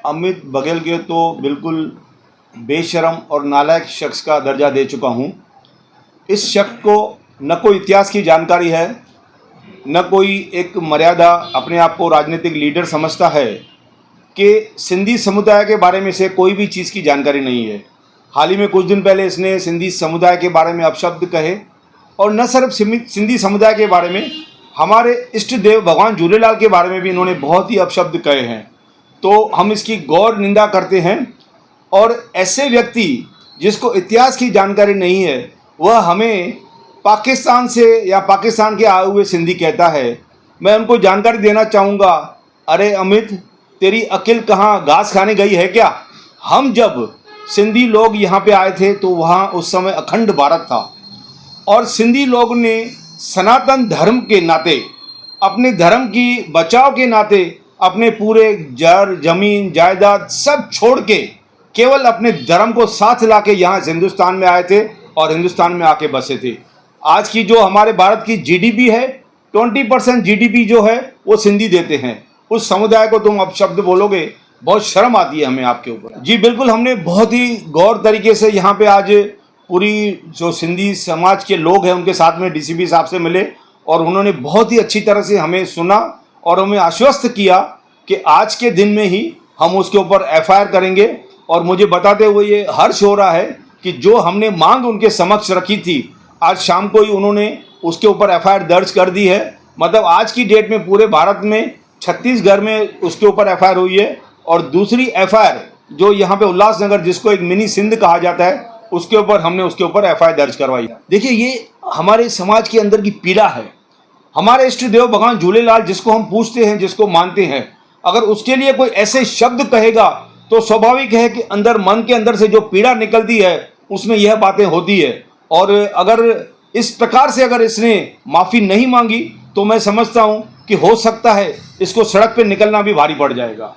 अमित बघेल के तो बिल्कुल बेशरम और नालायक शख्स का दर्जा दे चुका हूँ। इस शख्स को न कोई इतिहास की जानकारी है, न कोई एक मर्यादा अपने आप को राजनीतिक लीडर समझता है कि सिंधी समुदाय के बारे में से कोई भी चीज़ की जानकारी नहीं है। हाल ही में कुछ दिन पहले इसने सिंधी समुदाय के बारे में अपशब्द कहे, और न सिर्फ सिंधी समुदाय के बारे में, हमारे इष्ट देव भगवान झूलेलाल के बारे में भी इन्होंने बहुत ही अपशब्द कहे हैं। तो हम इसकी गौर निंदा करते हैं। और ऐसे व्यक्ति जिसको इतिहास की जानकारी नहीं है, वह हमें पाकिस्तान से या पाकिस्तान के आए हुए सिंधी कहता है। मैं उनको जानकारी देना चाहूँगा, अरे अमित, तेरी अकिल कहाँ घास खाने गई है क्या? हम जब सिंधी लोग यहाँ पे आए थे तो वहाँ उस समय अखंड भारत था, और सिंधी लोग ने सनातन धर्म के नाते, अपने धर्म की बचाव के नाते, अपने पूरे जर जमीन जायदाद सब छोड़ के केवल अपने धर्म को साथ लाके यहाँ हिंदुस्तान में आए थे और हिंदुस्तान में आके बसे थे। आज की जो हमारे भारत की जीडीपी है, 20% जीडीपी जो है वो सिंधी देते हैं। उस समुदाय को तुम अपशब्द बोलोगे, बहुत शर्म आती है हमें आपके ऊपर। जी बिल्कुल, हमने बहुत ही गौर तरीके से यहाँ पे आज पूरी जो सिंधी समाज के लोग हैं उनके साथ में डीसीपी साहब से मिले, और उन्होंने बहुत ही अच्छी तरह से हमें सुना और हमें आश्वस्त किया कि आज के दिन में ही हम उसके ऊपर एफआईआर करेंगे। और मुझे बताते हुए ये हर्ष हो रहा है कि जो हमने मांग उनके समक्ष रखी थी, आज शाम को ही उन्होंने उसके ऊपर एफआईआर दर्ज कर दी है। मतलब आज की डेट में पूरे भारत में छत्तीसगढ़ में उसके ऊपर एफआईआर हुई है, और दूसरी एफआईआर जो यहाँ पे उल्लासनगर, जिसको एक मिनी सिंध कहा जाता है, उसके ऊपर हमने उसके ऊपर एफआईआर दर्ज करवाई। देखिए, ये हमारे समाज के अंदर की पीड़ा है। हमारे इष्ट देव भगवान झूलेलाल जिसको हम पूछते हैं, जिसको मानते हैं, अगर उसके लिए कोई ऐसे शब्द कहेगा तो स्वाभाविक है कि अंदर, मन के अंदर से जो पीड़ा निकलती है उसमें यह बातें होती है। और अगर इस प्रकार से अगर इसने माफ़ी नहीं मांगी तो मैं समझता हूँ कि हो सकता है इसको सड़क पे निकलना भी भारी पड़ जाएगा।